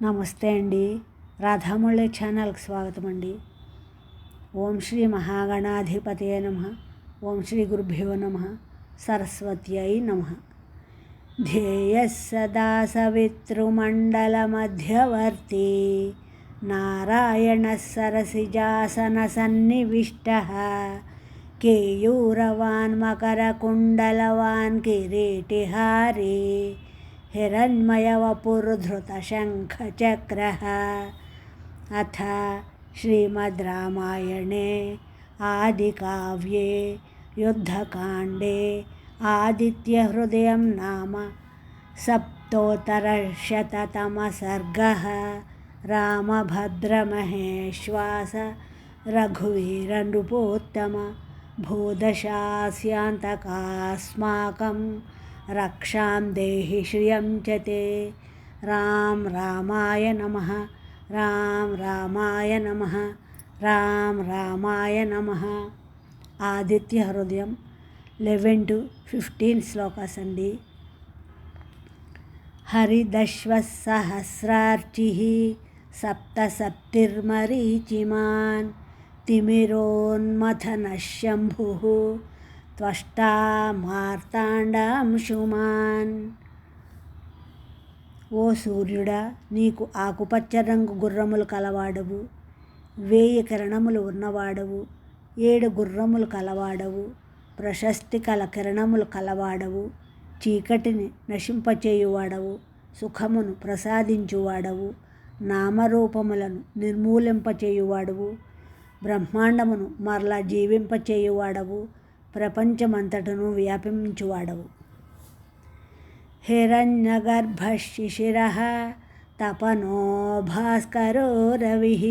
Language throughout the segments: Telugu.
నమస్తే అండి. రాధామురళి ఛానల్కి స్వాగతం అండి. ఓం శ్రీ మహాగణాధిపతయే నమః. ఓం శ్రీ గురుభ్యో నమః. సరస్వత్యై నమః. ధ్యేయः సదా సవితృమండలమధ్యవర్తి నారాయణः సరసిజాసనసన్నివిష్టः కేయూరవాన్ మకరకుండలవాన్ కిరీటిహారీ हिरण्मयवपुर्धृतशङ्खचक्रः. अथ श्रीमद् रामायणे आदिकाव्ये युद्धकाण्डे आदित्यहृदयं नाम सप्तोत्तरशततमः सर्गः. रामभद्रमहेश्वास रघुवीरनृपोत्तम भूदशास्यान्तकास्माकं रक्षां देहि श्रियं च ते. राम रामाय नमः. राम रामाय नमः. राम रामाय नमः. ఆదిత్య హృదయం 11-15 శ్లోకాస్ అండి. హరిదశ్వసహస్రార్చిః సప్తసప్తిర్మరీచిమాన్ తిమిరోన్మథనశంభుః త్వష్టా మార్తాండాంశుమాన్. ఓ సూర్యుడా, నీకు ఆకుపచ్చ రంగు గుర్రములు కలవాడవు, 1000 కిరణములు ఉన్నవాడవు, 7 గుర్రములు కలవాడవు, ప్రశస్తి కల కిరణములు కలవాడవు, చీకటిని నశింపచేయువాడవు, సుఖమును ప్రసాదించువాడవు, నామరూపములను నిర్మూలింపచేయువాడవు, బ్రహ్మాండమును మరలా జీవింపచేయువాడవు, ప్రపంచమంతటను వ్యాపించువాడవు. హిరణ్యగర్భశిశిరః తపనో భాస్కరో రవిః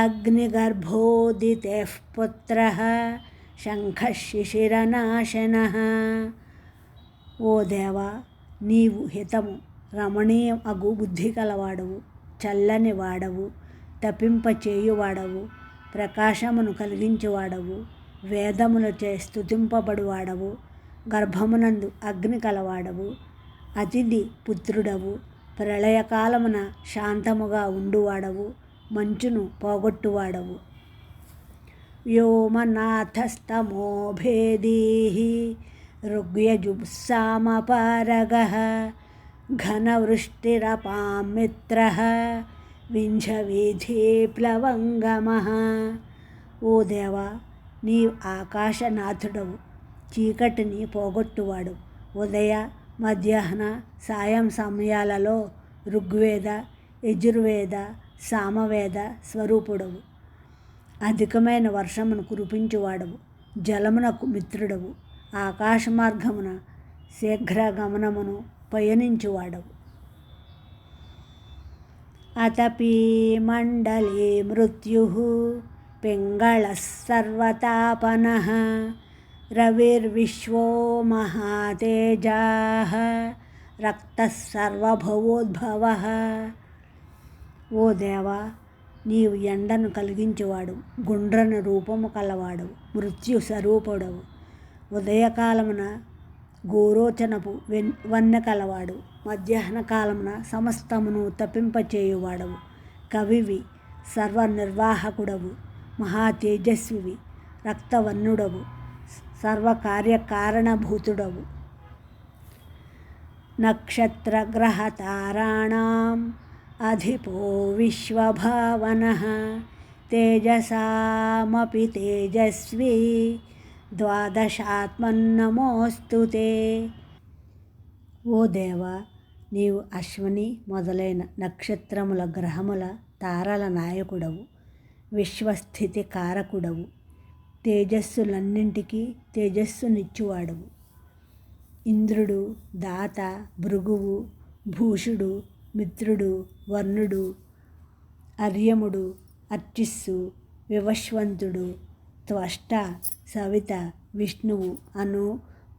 అగ్నిగర్భోదితేః పుత్రః శంఖశిశిరనాశనః. ఓ దేవా, నీవు హితము రమణీయం అగు బుద్ధి కలవాడవు, చల్లని వాడవు, తపింపచేయువాడవు, ప్రకాశమును కలిగించువాడవు, వేదములచే స్తుతింపబడువాడవు, గర్భమునందు అగ్ని కలవాడవు, అతిథి పుత్రుడవు, ప్రళయకాలమున శాంతముగా ఉండువాడవు, మంచును పోగొట్టువాడవు. వ్యోమనాథస్తమోభేదీః ఋగ్యజుస్సామపారగః ఘనవృష్టిరపాం మిత్రః వింధ్యవీథీప్లవంగమః. ఓ దేవా, నీవు ఆకాశనాథుడవు, చీకటిని పోగొట్టువాడు, ఉదయ మధ్యాహ్న సాయం సమయాలలో ఋగ్వేద యజుర్వేద సామవేద స్వరూపుడవు, అధికమైన వర్షమును కురిపించువాడవు, జలమునకు మిత్రుడవు, ఆకాశ మార్గమున శీఘ్రగమనమును పయనించువాడవు. అతపీ మండలే మృత్యుః పింగళః సర్వతాపనః రవిర్విశ్వో మహాతేజాః రక్తః సర్వభవోద్భవః. ఓ దేవా, నీవు ఎండను కలిగించువాడు, గుండ్రని రూపము కలవాడవు, మృత్యు స్వరూపుడవు, ఉదయకాలమున గోరోచనపు వన్నె కలవాడు, మధ్యాహ్న కాలమున సమస్తమును తప్పింపచేయువాడవు, కవివి, సర్వనిర్వాహకుడవు, మహాతేజస్వివి, రక్తవర్ణుడవు, సర్వకార్యకారణభూతుడవు. నక్షత్రగ్రహతారాణాం అధిపో విశ్వభావనః తేజసామపి తేజస్వీ ద్వాదశాత్మన్నమోస్తుతే. ఓ దేవా, నీవు అశ్విని మొదలైన నక్షత్రముల గ్రహముల తారల నాయకుడవు, విశ్వస్థితి కారకుడవు, తేజస్సులన్నింటికీ తేజస్సునిచ్చువాడవు. ఇంద్రుడు, దాత, భృగువు, భూషుడు, మిత్రుడు, వర్ణుడు, అర్యముడు, అర్చిస్సు, వివస్వంతుడు, త్వష్ట, సవిత, విష్ణువు అను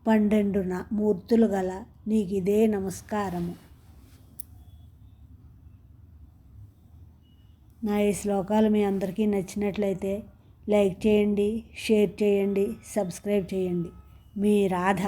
12 మూర్తులు గల నీకిదే నమస్కారము. నా ఈ శ్లోకాలు మీ అందరికీ నచ్చినట్లయితే లైక్ చేయండి, షేర్ చేయండి, సబ్స్క్రైబ్ చేయండి. మీ రాధ.